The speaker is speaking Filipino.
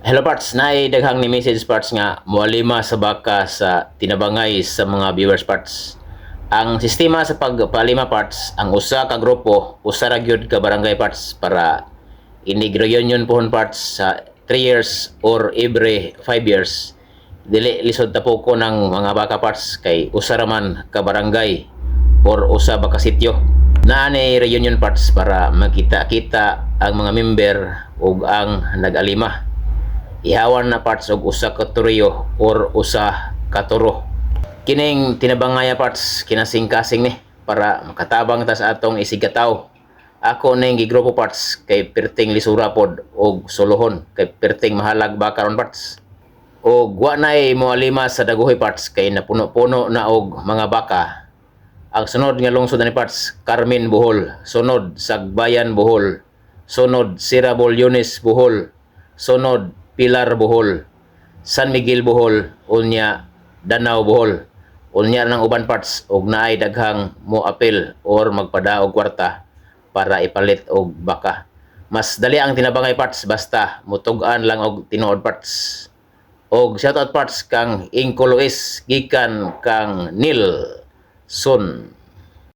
Hello parts, naay daghang ni message parts nga moalima sa baka sa tinabangay sa mga viewers parts. Ang sistema sa pagpalima parts, ang usa ka grupo, usa ra gyud ka barangay parts para inig reunion pohon parts sa 3 years or every 5 years. Dili lisod tapoko ng mga baka parts kay usa ra man ka barangay or usa ba ka sityo. Naa ni reunion parts para makita-kita ang mga member ug ang nag-alima. Ihawan na parts og usa ka turiyo or usa ka turo. Kining tinabangaya parts kinasing-kasing ni para makatabang ta sa atong isigataw. Ako ning gigrupo parts kay perting lisura pod og solohon kay perting mahalag ba karon parts. Og wa nay moalima sa daguhoy parts kay napuno-puno na og mga baka. Ang sunod nga lungsod ni parts Carmen Bohol, sunod Sagbayan Bohol, sunod Sirabol Yunis Bohol, sunod Pilar Bohol, San Miguel Bohol, unya Danau Bohol. Unya ng uban parts og naay daghang mo apel or magpada og kwarta para ipalit og baka. Mas dali ang tinabangay parts basta mutug-an lang og tinuod parts. Og shoutout parts kang Ingko Luis gikan kang Nil Son.